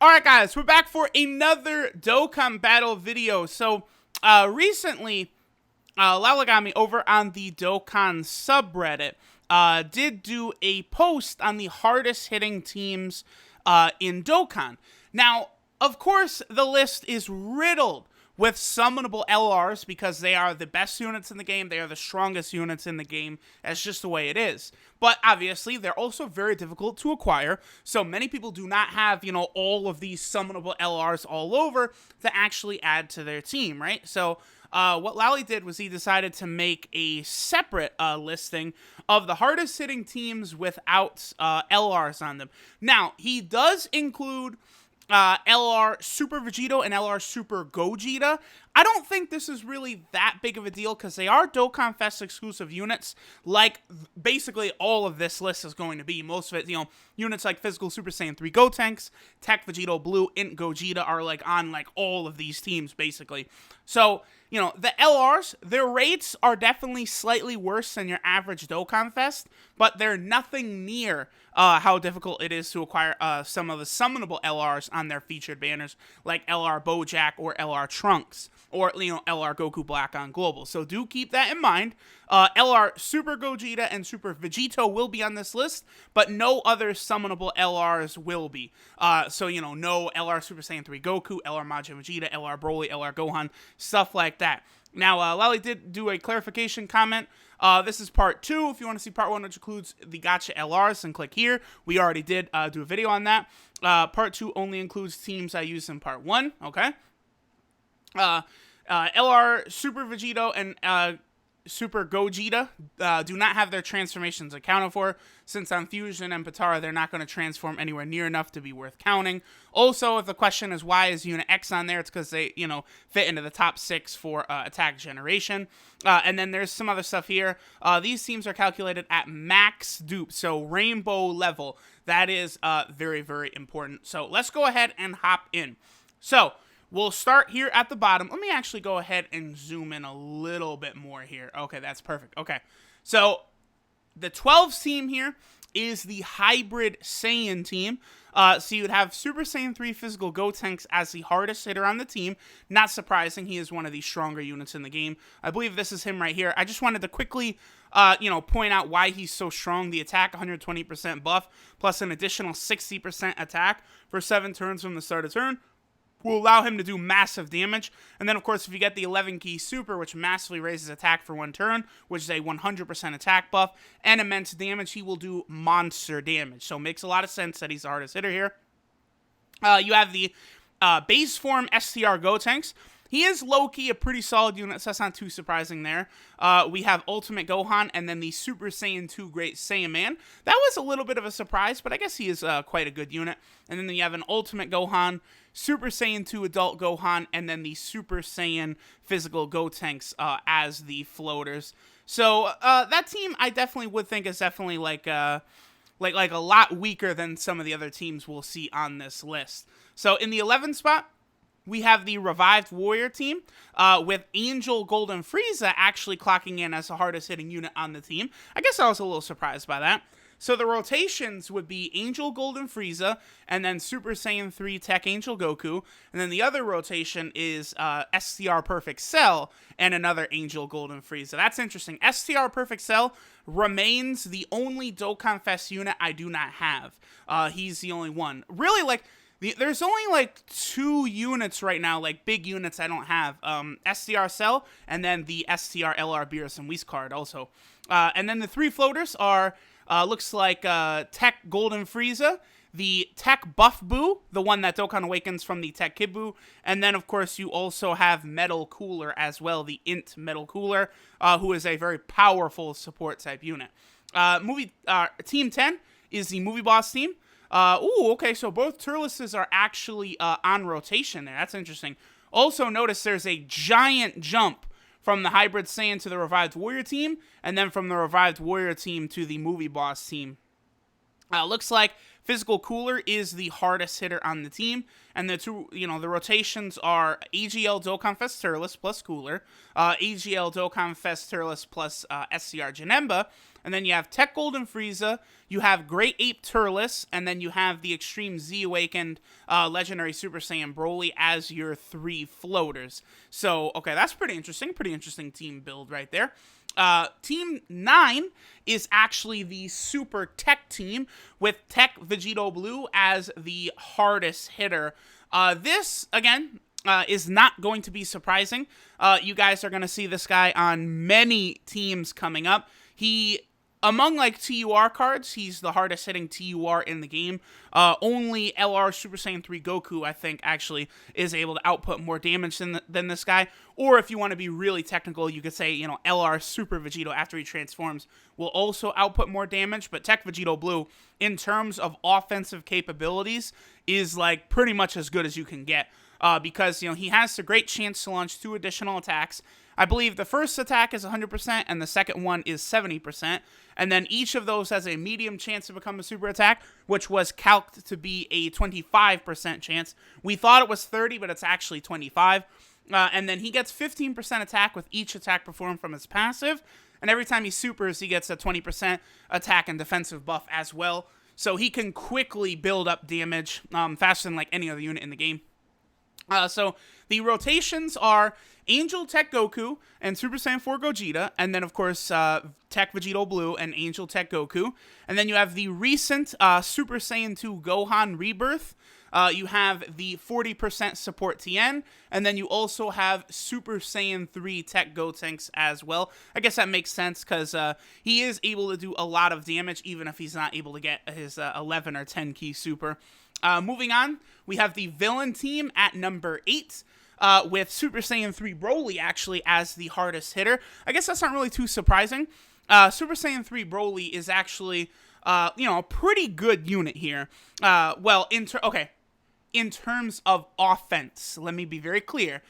Alright guys, we're back for another Dokkan battle video. So, recently, Lalagami over on the Dokkan subreddit did do a post on the hardest hitting teams in Dokkan. Now, of course, the list is riddled with summonable LRs because they are the best units in the game, they are the strongest units in the game, that's just the way it is. But obviously, they're also very difficult to acquire, so many people do not have, all of these summonable LRs all over to actually add to their team, right? So, what Lally did was he decided to make a separate listing of the hardest hitting teams without LRs on them. Now, he does include LR Super Vegito and LR Super Gogeta. I don't think this is really that big of a deal because they are Dokkan Fest exclusive units, like basically all of this list is going to be. Most of it, units like Physical Super Saiyan 3 Gotenks, Tech Vegito Blue, Int Gogeta are on all of these teams basically. So, the LRs, their rates are definitely slightly worse than your average Dokkan Fest, but they're nothing near how difficult it is to acquire some of the summonable LRs on their featured banners, like LR Bojack or LR Trunks, or, LR Goku Black on Global. So do keep that in mind. LR Super Gogeta and Super Vegito will be on this list, but no other summonable LRs will be. So, no LR Super Saiyan 3 Goku, LR Majin Vegeta, LR Broly, LR Gohan, stuff like that. Now, Lally did do a clarification comment. This is part 2. If you want to see part 1, which includes the Gotcha LRs, then click here. We already did do a video on that. Part 2 only includes teams I used in part 1, okay? LR Super Vegito and Super Gogeta do not have their transformations accounted for, since on Fusion and Potara they're not going to transform anywhere near enough to be worth counting. Also, if the question is why is Unit X on there, it's because they, fit into the top 6 for attack generation. And then there's some other stuff here. These teams are calculated at max dupe, so rainbow level. That is very, very important. So let's go ahead and hop in. So, we'll start here at the bottom. Let me actually go ahead and zoom in a little bit more here. Okay, that's perfect. Okay, so the 12th team here is the Hybrid Saiyan team. So you would have Super Saiyan 3 Physical Gotenks as the hardest hitter on the team. Not surprising, he is one of the stronger units in the game. I believe this is him right here. I just wanted to quickly, point out why he's so strong. The attack, 120% buff, plus an additional 60% attack for 7 turns from the start of turn, will allow him to do massive damage. And then, of course, if you get the 11 key super, which massively raises attack for 1 turn, which is a 100% attack buff, and immense damage, he will do monster damage. So it makes a lot of sense that he's the hardest hitter here. You have the base form STR Gotenks. He is low-key a pretty solid unit, so that's not too surprising there. We have Ultimate Gohan and then the Super Saiyan 2 Great Saiyan Man. That was a little bit of a surprise, but I guess he is quite a good unit. And then you have an Ultimate Gohan, Super Saiyan 2 Adult Gohan, and then the Super Saiyan Physical Gotenks as the floaters. So that team I definitely would think is definitely like a lot weaker than some of the other teams we'll see on this list. So in the 11th spot, we have the Revived Warrior team with Angel Golden Frieza actually clocking in as the hardest hitting unit on the team. I guess I was a little surprised by that. So the rotations would be Angel Golden Frieza, and then Super Saiyan 3 Tech Angel Goku, and then the other rotation is STR Perfect Cell and another Angel Golden Frieza. That's interesting. STR Perfect Cell remains the only Dokkan Fest unit I do not have. He's the only one. Really, there's only 2 units right now, big units I don't have. STR Cell, and then the STR LR Beerus and Whis card also. And then the 3 floaters are, looks like Tech Golden Frieza, the Tech Buff Buu, the one that Dokkan Awakens from the Tech Kid Buu, and then, of course, you also have Metal Cooler as well, the Int Metal Cooler, who is a very powerful support-type unit. Team 10 is the Movie Boss team. Okay, so both Turleses are actually on rotation there. That's interesting. Also, notice there's a giant jump from the Hybrid Saiyan to the Revived Warrior team, and then from the Revived Warrior team to the Movie Boss team. Looks like Physical Cooler is the hardest hitter on the team, and the two, the rotations are AGL Dokkan Turles plus Cooler, AGL Dokkan Turles plus SCR Janemba, and then you have Tech Golden Frieza, you have Great Ape Turles, and then you have the Extreme Z Awakened Legendary Super Saiyan Broly as your 3 floaters. So, okay, that's pretty interesting team build right there. Team 9 is actually the Super Tech team with Tech Vegito Blue as the hardest hitter. This, again, is not going to be surprising. You guys are going to see this guy on many teams coming up. Among TUR cards, he's the hardest hitting TUR in the game. Only LR Super Saiyan 3 Goku, I think, actually is able to output more damage than this guy. Or if you want to be really technical, you could say, LR Super Vegito after he transforms will also output more damage. But Tech Vegito Blue, in terms of offensive capabilities, is pretty much as good as you can get. Because, he has a great chance to launch 2 additional attacks. I believe the first attack is 100% and the second one is 70%. And then each of those has a medium chance to become a super attack, which was calced to be a 25% chance. We thought it was 30, but it's actually 25. And then he gets 15% attack with each attack performed from his passive. And every time he supers, he gets a 20% attack and defensive buff as well. So he can quickly build up damage faster than any other unit in the game. So the rotations are Angel Tech Goku and Super Saiyan 4 Gogeta, and then of course Tech Vegito Blue and Angel Tech Goku. And then you have the recent Super Saiyan 2 Gohan Rebirth. You have the 40% support Tien, and then you also have Super Saiyan 3 Tech Gotenks as well. I guess that makes sense because he is able to do a lot of damage even if he's not able to get his 11 or 10 key super. Moving on, we have the villain team at number 8. With Super Saiyan 3 Broly actually as the hardest hitter. I guess that's not really too surprising. Super Saiyan 3 Broly is actually, a pretty good unit here. In terms of offense, let me be very clear.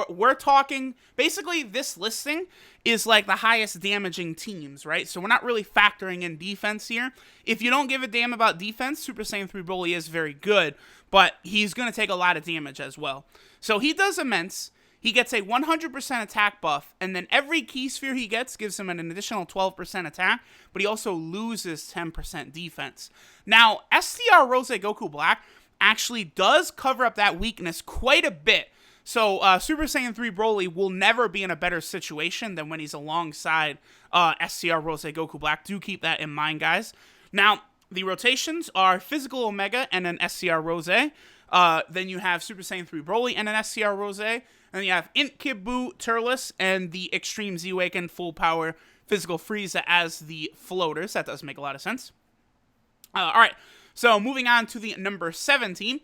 We're talking, basically this listing is the highest damaging teams, right? So we're not really factoring in defense here. If you don't give a damn about defense, Super Saiyan 3 Broly is very good, but he's going to take a lot of damage as well. So he does immense. He gets a 100% attack buff, and then every key sphere he gets gives him an additional 12% attack, but he also loses 10% defense. Now, STR Rose Goku Black actually does cover up that weakness quite a bit. So Super Saiyan 3 Broly will never be in a better situation than when he's alongside STR Rose Goku Black. Do keep that in mind, guys. Now, the rotations are Physical Omega and an SCR Rose. Then you have Super Saiyan 3 Broly and an SCR Rose. And then you have Int Kid Buu Turles and the Extreme Z Awakened Full Power Physical Frieza as the floaters. That does make a lot of sense. Alright, so moving on to the number 7 team.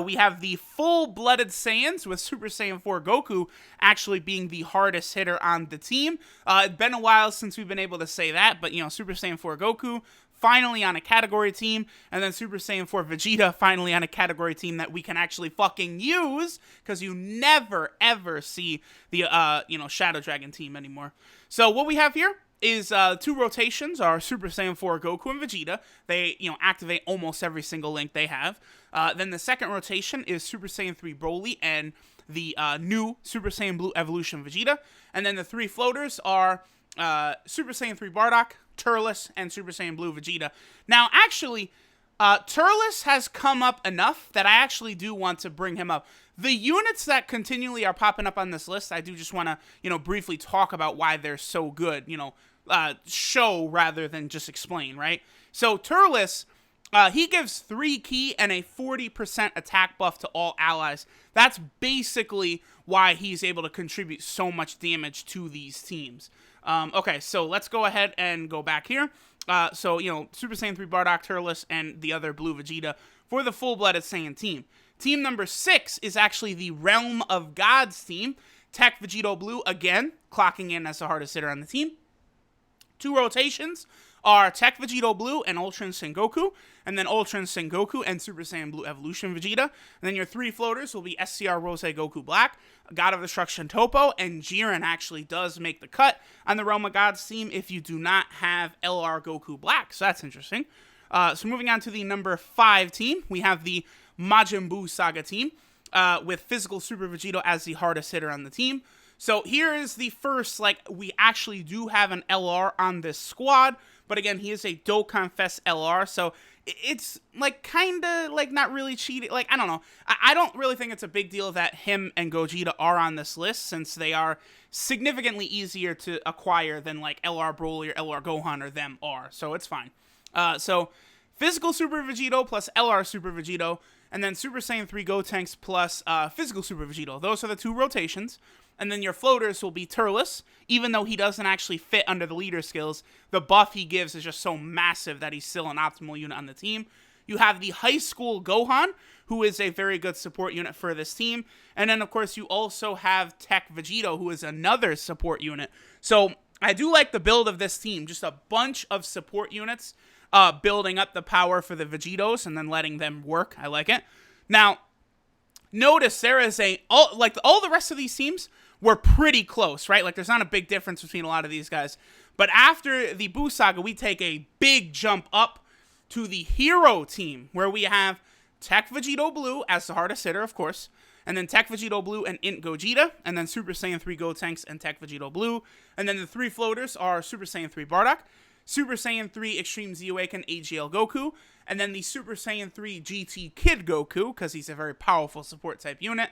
We have the full-blooded Saiyans with Super Saiyan 4 Goku actually being the hardest hitter on the team. It's been a while since we've been able to say that, but, Super Saiyan 4 Goku finally on a category team, and then Super Saiyan 4 Vegeta finally on a category team that we can actually fucking use, because you never, ever see the, Shadow Dragon team anymore. So what we have here is 2 rotations are Super Saiyan 4 Goku and Vegeta. They, activate almost every single link they have. Then the second rotation is Super Saiyan 3 Broly and the new Super Saiyan Blue Evolution Vegeta. And then the 3 floaters are Super Saiyan 3 Bardock, Turles, and Super Saiyan Blue Vegeta. Now, actually, Turles has come up enough that I actually do want to bring him up. The units that continually are popping up on this list, I do just want to, briefly talk about why they're so good, show rather than just explain, right? So, Turles, he gives 3 key and a 40% attack buff to all allies. That's basically why he's able to contribute so much damage to these teams. Okay, so let's go ahead and go back here. Super Saiyan 3 Bardock, Turles, and the other Blue Vegeta for the full-blooded Saiyan team. Team number 6 is actually the Realm of Gods team. Tech Vegito Blue, again, clocking in as the hardest hitter on the team. 2 rotations are Tech Vegito Blue and Ultra Instinct Goku, and then Ultra Instinct Goku and Super Saiyan Blue Evolution Vegeta. And then your 3 floaters will be SCR Rose Goku Black, God of Destruction Topo, and Jiren actually does make the cut on the Realm of Gods team if you do not have LR Goku Black, so that's interesting. So moving on to the number 5 team, we have the Majin Buu Saga team, with Physical Super Vegito as the hardest hitter on the team. So here is the first, like, we actually do have an LR on this squad, but again, he is a Dokkan Fest LR, so it's, like, kind of, like, not really cheating. Like, I don't know. I don't really think it's a big deal that him and Gogeta are on this list, since they are significantly easier to acquire than, like, LR Broly or LR Gohan or them are, so it's fine. So, Physical Super Vegito plus LR Super Vegito, and then Super Saiyan 3 Gotenks plus Physical Super Vegito. Those are the 2 rotations. And then your floaters will be Turles, even though he doesn't actually fit under the leader skills. The buff he gives is just so massive that he's still an optimal unit on the team. You have the High School Gohan, who is a very good support unit for this team. And then, of course, you also have Tech Vegito, who is another support unit. So I do like the build of this team. Just a bunch of support units building up the power for the Vegitos and then letting them work. I like it. Now, notice there is all the rest of these teams were pretty close, right? Like, there's not a big difference between a lot of these guys. But after the Buu Saga, we take a big jump up to the Hero team, where we have Tech Vegito Blue as the hardest hitter, of course, and then Tech Vegito Blue and Int Gogeta, and then Super Saiyan 3 Gotenks and Tech Vegito Blue. And then the 3 floaters are Super Saiyan 3 Bardock, Super Saiyan 3 Extreme Z Awaken AGL Goku, and then the Super Saiyan 3 GT Kid Goku, because he's a very powerful support type unit.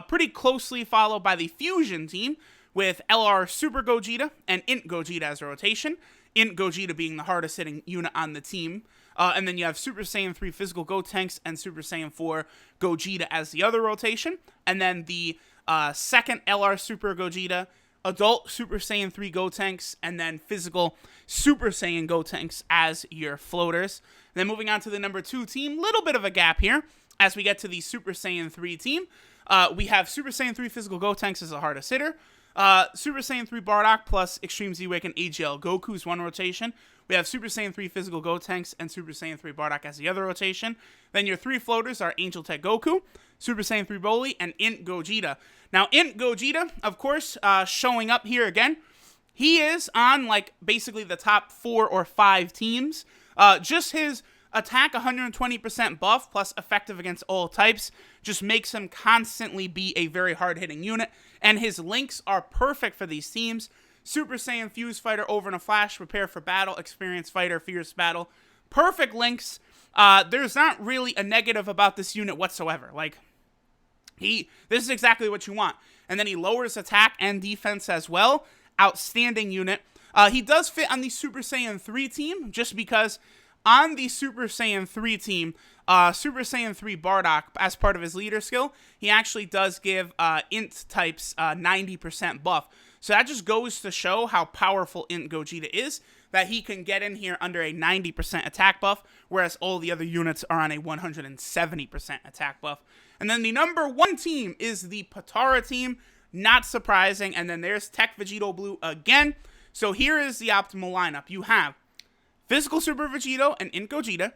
Pretty closely followed by the Fusion team, with LR Super Gogeta and Int Gogeta as a rotation. Int Gogeta being the hardest hitting unit on the team. And then you have Super Saiyan 3 Physical Gotenks and Super Saiyan 4 Gogeta as the other rotation. And then the second LR Super Gogeta, Adult Super Saiyan 3 Gotenks, and then Physical Super Saiyan Gotenks as your floaters. And then moving on to the number 2 team, little bit of a gap here as we get to the Super Saiyan 3 team. We have Super Saiyan 3 Physical Gotenks as the hardest hitter. Super Saiyan 3 Bardock plus Extreme Z Awaken AGL Goku's one rotation. We have Super Saiyan 3 Physical Gotenks and Super Saiyan 3 Bardock as the other rotation. Then your 3 floaters are Angel Tech Goku, Super Saiyan 3 Broly, and Int Gogeta. Now, Int Gogeta, of course, showing up here again. He is on, like, basically the top 4 or 5 teams. Just his attack 120% buff plus effective against all types just makes him constantly be a very hard-hitting unit. And his links are perfect for these teams. Super Saiyan Fuse Fighter over in a flash, prepare for battle, experienced fighter, fierce battle. Perfect links. There's not really a negative about this unit whatsoever. Like, this is exactly what you want. And then he lowers attack and defense as well. Outstanding unit. He does fit on the Super Saiyan 3 team, just because on the Super Saiyan 3 team, Super Saiyan 3 Bardock, as part of his leader skill, he actually does give Int types 90% buff. So that just goes to show how powerful Int Gogeta is, that he can get in here under a 90% attack buff, whereas all the other units are on a 170% attack buff. And then the number 1 team is the Potara team, not surprising, and then there's Tech Vegito Blue again. So here is the optimal lineup. You have Physical Super Vegito and Int Gogeta.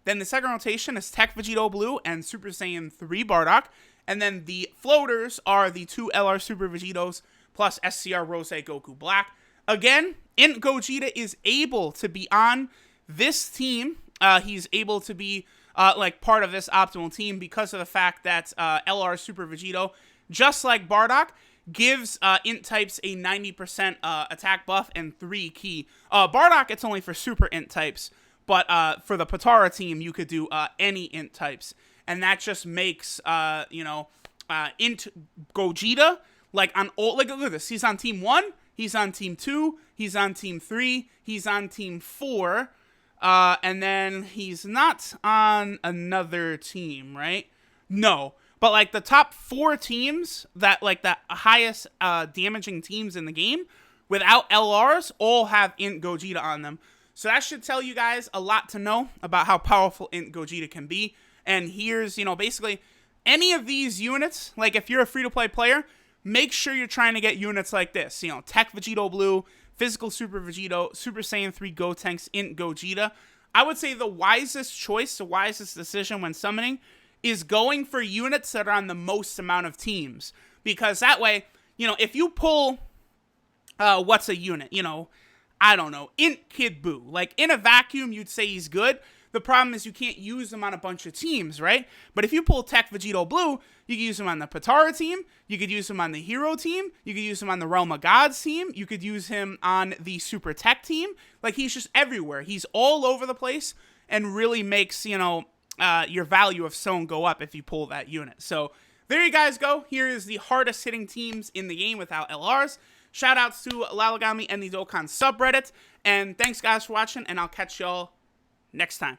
Then the second rotation is Tech Vegito Blue and Super Saiyan 3 Bardock. And then the floaters are the 2 LR Super Vegitos plus SCR Rose Goku Black. Again, Int Gogeta is able to be on this team. He's able to be like part of this optimal team because of the fact that LR Super Vegito, just like Bardock, gives Int types a 90% attack buff and 3 ki. Bardock, it's only for super Int types, but for the Potara team, you could do any Int types. And that just makes, Int Gogeta, like, on all, like, look at this. He's on Team 1, he's on Team 2, he's on Team 3, he's on Team 4, and then he's not on another team, right? No. But, like, the top 4 teams that, like, the highest damaging teams in the game, without LRs, all have Int Gogeta on them. So that should tell you guys a lot to know about how powerful Int Gogeta can be. And here's, basically, any of these units, like, if you're a free-to-play player, make sure you're trying to get units like this. Tech Vegito Blue, Physical Super Vegito, Super Saiyan 3 Gotenks, Int Gogeta. I would say the wisest choice, the wisest decision when summoning is going for units that are on the most amount of teams. Because that way, if you pull, what's a unit? I don't know, Int Kid Buu. Like, in a vacuum, you'd say he's good. The problem is you can't use them on a bunch of teams, right? But if you pull Tech Vegito Blue, you can use him on the Potara team, you could use him on the Hero team, you could use him on the Realm of Gods team, you could use him on the Super Tech team. Like, he's just everywhere. He's all over the place and really makes, you know, your value of Stone go up if you pull that unit. So there you guys go. Here is the hardest hitting teams in the game without LRs. Shout outs to Lalagami and the Dokkan subreddit. And thanks guys for watching, and I'll catch y'all next time.